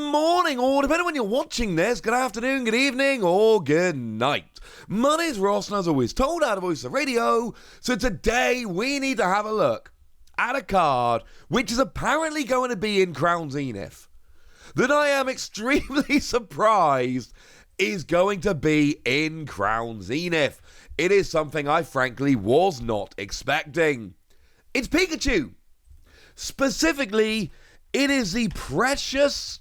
morning, or depending on when you're watching this, good afternoon, good evening, or good night. My name's Ross, and as always, told out of Voice of Radio, so today we need to have a look at a card which is apparently going to be in Crown Zenith, that I am extremely surprised is going to be in Crown Zenith. It is something I frankly was not expecting. It's Pikachu. Specifically, it is the Precious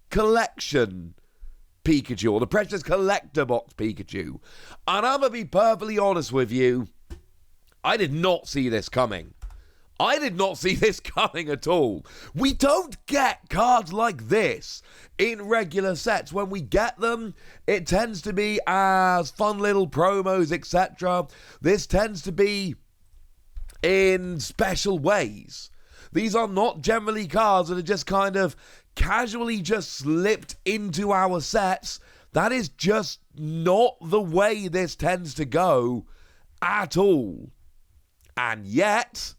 Collection Pikachu, or the Precious Collector Box Pikachu. And I'm going to be perfectly honest with you, I did not see this coming. I did not see this coming at all. We don't get cards like this in regular sets. When we get them, it tends to be as fun little promos, etc. This tends to be in special ways. These are not generally cards that are just kind of casually just slipped into our sets. That is just not the way this tends to go at all. And yet,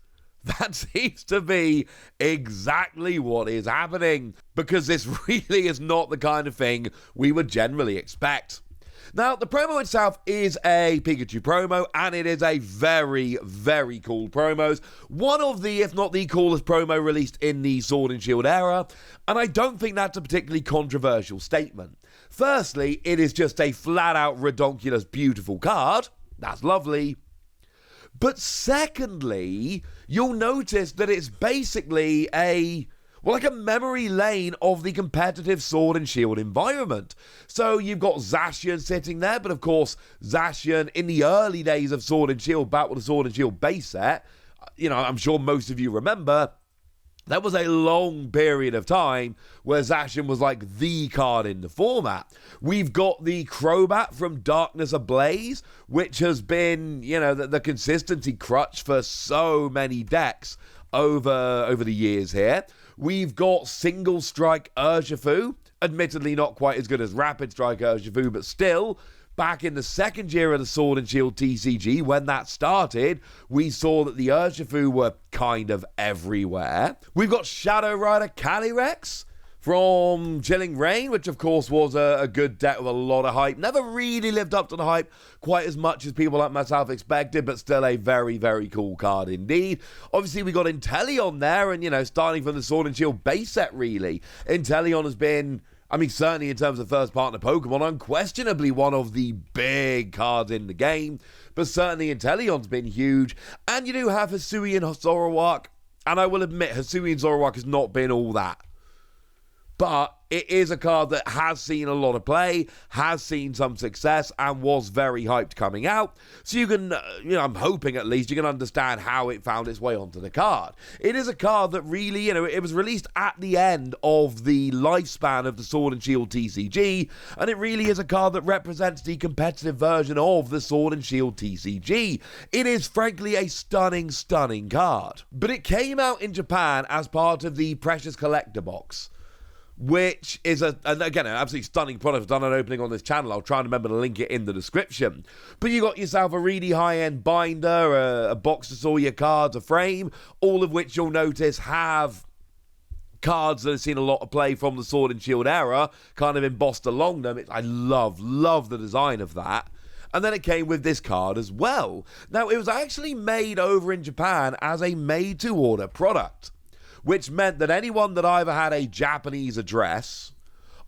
that seems to be exactly what is happening, because this really is not the kind of thing we would generally expect. Now, the promo itself is a Pikachu promo, and it is a very, very cool promo. One of the, if not the coolest promo released in the Sword and Shield era, and I don't think that's a particularly controversial statement. Firstly, it is just a flat-out, redonkulous, beautiful card. That's lovely. But secondly, you'll notice that it's basically like a memory lane of the competitive Sword and Shield environment. So you've got Zacian sitting there, but of course, Zacian in the early days of Sword and Shield, back with the Sword and Shield base set, I'm sure most of you remember, there was a long period of time where Zacian was like the card in the format. We've got the Crobat from Darkness Ablaze, which has been, the consistency crutch for so many decks over the years here. We've got Single Strike Urshifu, admittedly not quite as good as Rapid Strike Urshifu, but still, back in the second year of the Sword and Shield TCG, when that started, we saw that the Urshifu were kind of everywhere. We've got Shadow Rider Calyrex from Chilling Reign, which of course was a good deck with a lot of hype. Never really lived up to the hype quite as much as people like myself expected, but still a very, very cool card indeed. Obviously, we got Inteleon there, and, starting from the Sword and Shield base set, really, Inteleon has been, certainly in terms of first partner Pokemon, unquestionably one of the big cards in the game, but certainly Inteleon's been huge. And you do have Hisuian Zoroark, and I will admit, Hisuian Zoroark has not been all that. But it is a card that has seen a lot of play, has seen some success, and was very hyped coming out. So you can, I'm hoping at least you can understand how it found its way onto the card. It is a card that really, it was released at the end of the lifespan of the Sword and Shield TCG, and it really is a card that represents the competitive version of the Sword and Shield TCG. It is frankly a stunning, stunning card. But it came out in Japan as part of the Precious Collector Box, which is, an absolutely stunning product. I've done an opening on this channel. I'll try and remember to link it in the description. But you got yourself a really high-end binder, a box to store your cards, a frame, all of which you'll notice have cards that have seen a lot of play from the Sword and Shield era, kind of embossed along them. I love the design of that. And then it came with this card as well. Now, it was actually made over in Japan as a made-to-order product, which meant that anyone that either had a Japanese address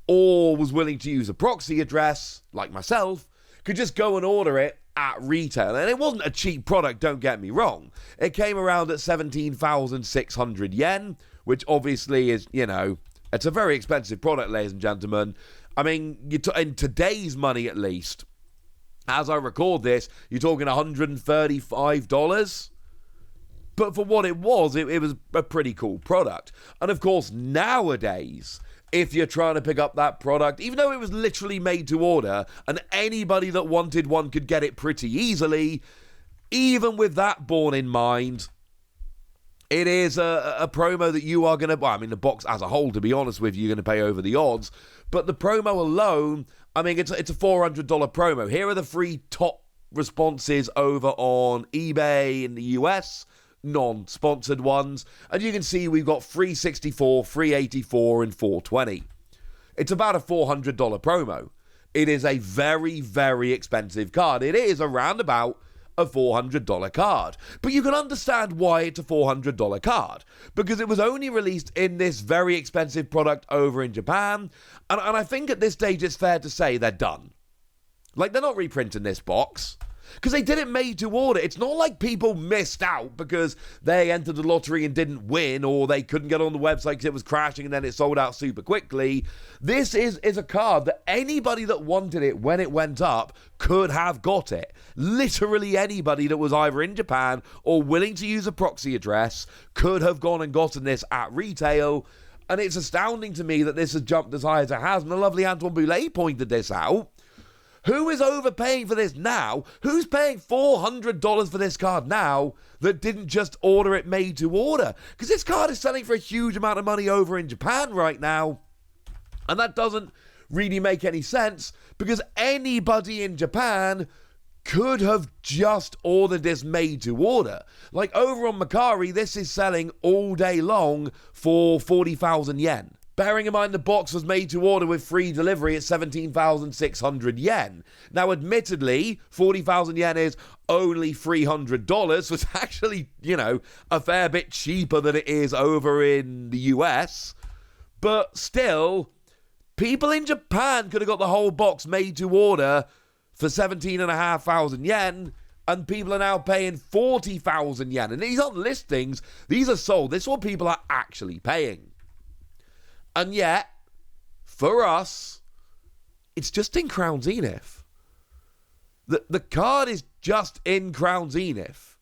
or was willing to use a proxy address, like myself, could just go and order it at retail. And it wasn't a cheap product, don't get me wrong. It came around at 17,600 yen, which obviously is, it's a very expensive product, ladies and gentlemen. In today's money at least, as I record this, you're talking $135. But for what it was a pretty cool product. And of course, nowadays, if you're trying to pick up that product, even though it was literally made to order, and anybody that wanted one could get it pretty easily, even with that borne in mind, it is a promo that you are going to, the box as a whole, to be honest with you, you're going to pay over the odds. But the promo alone, it's a $400 promo. Here are the free top responses over on eBay in the US. Non-sponsored ones, and you can see we've got 364, 384, and 420. It's about a $400 promo. It is a very, very expensive card. It is around about a $400 card. But you can understand why it's a $400 card. Because it was only released in this very expensive product over in Japan. And I think at this stage it's fair to say they're done. Like, they're not reprinting this box. Because they did it made to order. It's not like people missed out because they entered the lottery and didn't win, or they couldn't get on the website because it was crashing and then it sold out super quickly. This is a card that anybody that wanted it when it went up could have got it. Literally anybody that was either in Japan or willing to use a proxy address could have gone and gotten this at retail. And it's astounding to me that this has jumped as high as it has. And the lovely Antoine Boulet pointed this out. Who is overpaying for this now? Who's paying $400 for this card now that didn't just order it made to order? Because this card is selling for a huge amount of money over in Japan right now. And that doesn't really make any sense because anybody in Japan could have just ordered this made to order. Like over on Mercari, this is selling all day long for 40,000 yen. Bearing in mind the box was made to order with free delivery at 17,600 yen. Now, admittedly, 40,000 yen is only $300, so it's actually, a fair bit cheaper than it is over in the US. But still, people in Japan could have got the whole box made to order for 17,500 yen, and people are now paying 40,000 yen. And these aren't listings, these are sold. This is what people are actually paying. And yet, for us, it's just in Crown Zenith. The card is just in Crown Zenith.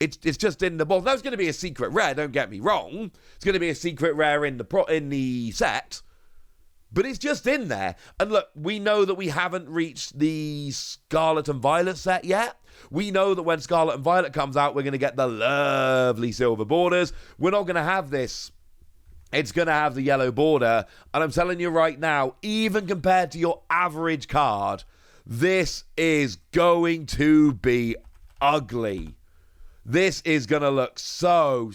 It's just in the box. Now, it's going to be a secret rare, don't get me wrong. It's going to be a secret rare in the set. But it's just in there. And look, we know that we haven't reached the Scarlet and Violet set yet. We know that when Scarlet and Violet comes out, we're going to get the lovely silver borders. We're not going to have this. It's going to have the yellow border. And I'm telling you right now, even compared to your average card, this is going to be ugly. This is going to look so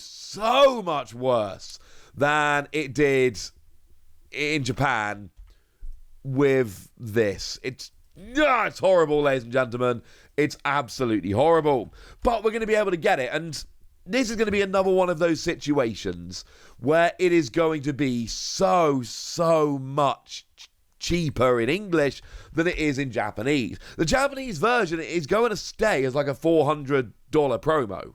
much worse than it did in Japan with this. It's horrible, ladies and gentlemen. It's absolutely horrible. But we're going to be able to get it. And this is going to be another one of those situations where it is going to be so much cheaper in English than it is in Japanese. The Japanese version is going to stay as like a $400 promo.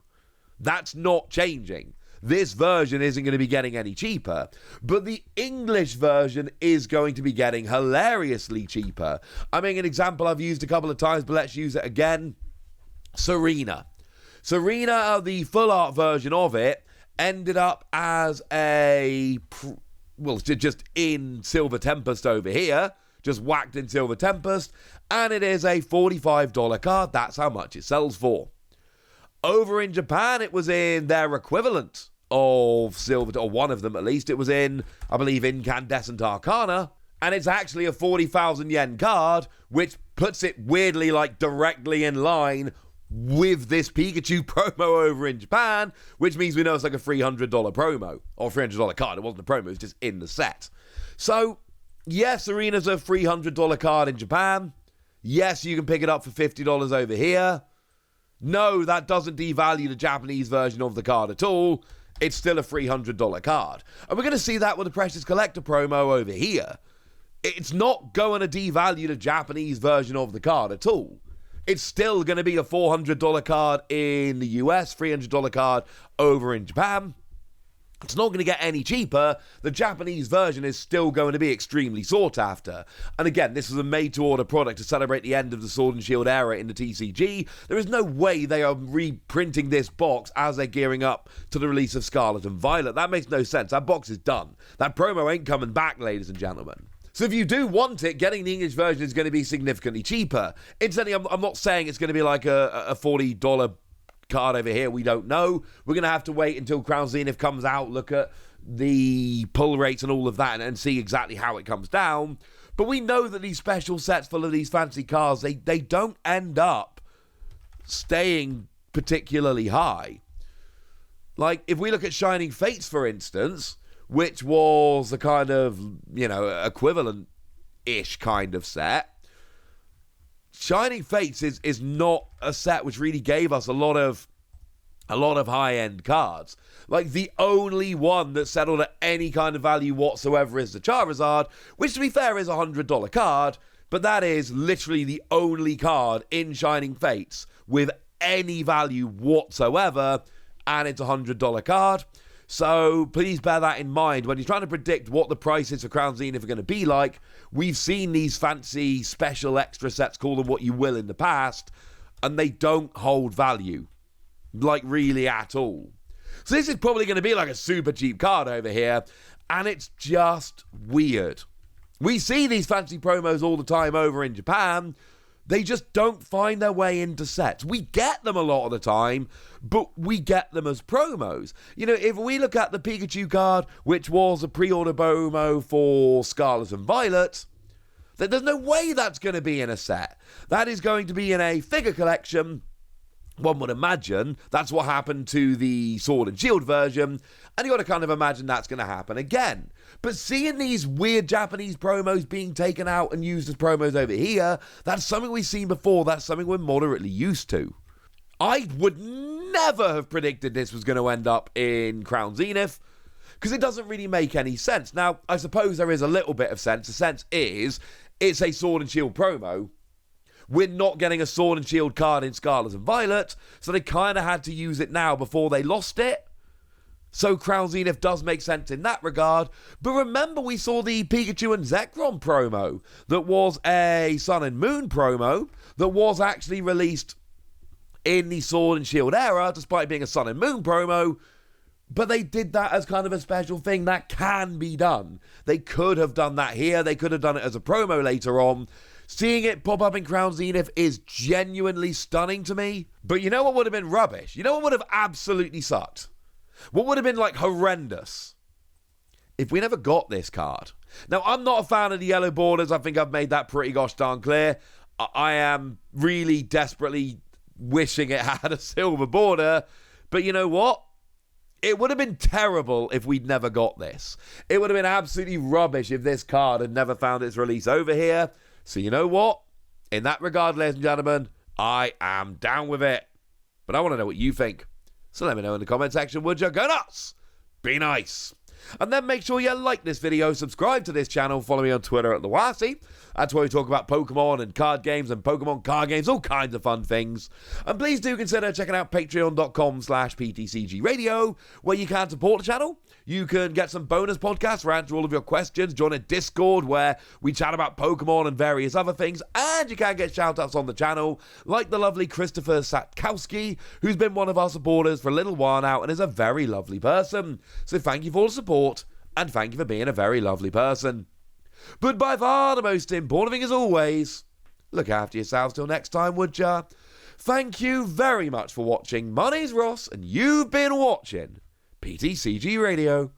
That's not changing. This version isn't going to be getting any cheaper, but the English version is going to be getting hilariously cheaper. I mean, an example I've used a couple of times, but let's use it again. Serena, the full art version of it, ended up as just in Silver Tempest over here, just whacked in Silver Tempest, and it is a $45 card. That's how much it sells for. Over in Japan, it was in their equivalent of Silver, or one of them at least. It was in, I believe, Incandescent Arcana, and it's actually a 40,000 yen card, which puts it weirdly like directly in line with this Pikachu promo over in Japan, which means we know it's like a $300 promo, or $300 card. It wasn't a promo, it was just in the set. So, yes, Serena's a $300 card in Japan. Yes, you can pick it up for $50 over here. No, that doesn't devalue the Japanese version of the card at all. It's still a $300 card. And we're going to see that with the Precious Collector promo over here. It's not going to devalue the Japanese version of the card at all. It's still going to be a $400 card in the US, $300 card over in Japan. It's not going to get any cheaper. The Japanese version is still going to be extremely sought after. And again, this is a made-to-order product to celebrate the end of the Sword and Shield era in the TCG. There is no way they are reprinting this box as they're gearing up to the release of Scarlet and Violet. That makes no sense. That box is done. That promo ain't coming back, ladies and gentlemen. So if you do want it, getting the English version is going to be significantly cheaper. Incidentally, I'm not saying it's going to be like a $40 card over here. We don't know. We're going to have to wait until Crown Zenith comes out, look at the pull rates and all of that, and see exactly how it comes down. But we know that these special sets full of these fancy cards, they don't end up staying particularly high. Like, if we look at Shining Fates, for instance, which was a kind of, equivalent-ish kind of set. Shining Fates is not a set which really gave us a lot of high-end cards. Like, the only one that settled at any kind of value whatsoever is the Charizard, which, to be fair, is a $100 card, but that is literally the only card in Shining Fates with any value whatsoever, and it's a $100 card. So please bear that in mind when you're trying to predict what the prices for Crown Zenith are going to be like. We've seen these fancy special extra sets, call them what you will, in the past, and they don't hold value, like, really at all. So this is probably going to be like a super cheap card over here, and it's just weird. We see these fancy promos all the time over in Japan. They just don't find their way into sets. We get them a lot of the time, but we get them as promos. If we look at the Pikachu card, which was a pre-order promo for Scarlet and Violet, then there's no way that's going to be in a set. That is going to be in a figure collection. One would imagine that's what happened to the Sword and Shield version, and you got to kind of imagine that's going to happen again. But seeing these weird Japanese promos being taken out and used as promos over here, that's something we've seen before. That's something we're moderately used to. I would never have predicted this was going to end up in Crown Zenith, because it doesn't really make any sense. Now, I suppose there is a little bit of sense. The sense is, it's a Sword and Shield promo. We're not getting a Sword and Shield card in Scarlet and Violet, so they kind of had to use it now before they lost it. So Crown Zenith does make sense in that regard. But remember, we saw the Pikachu and Zekrom promo that was a Sun and Moon promo that was actually released in the Sword and Shield era, despite being a Sun and Moon promo. But they did that as kind of a special thing that can be done. They could have done that here. They could have done it as a promo later on. Seeing it pop up in Crown Zenith is genuinely stunning to me. But you know what would have been rubbish? You know what would have absolutely sucked? What would have been, like, horrendous? If we never got this card. Now, I'm not a fan of the yellow borders. I think I've made that pretty gosh darn clear. I am really desperately wishing it had a silver border. But you know what? It would have been terrible if we'd never got this. It would have been absolutely rubbish if this card had never found its release over here. So you know what? In that regard, ladies and gentlemen, I am down with it. But I want to know what you think. So let me know in the comment section, would you? Go nuts! Be nice! And then make sure you like this video, subscribe to this channel, follow me on Twitter at TheWasi. That's where we talk about Pokemon and card games and Pokemon card games, all kinds of fun things. And please do consider checking out patreon.com/PTCG Radio, where you can support the channel. You can get some bonus podcasts, answer all of your questions, join a Discord where we chat about Pokemon and various other things, and you can get shout-outs on the channel, like the lovely Christopher Satkowski, who's been one of our supporters for a little while now and is a very lovely person. So thank you for all the support, and thank you for being a very lovely person. But by far the most important thing as always, look after yourselves till next time, would ya? Thank you very much for watching. My name's Ross, and you've been watching PTCG Radio.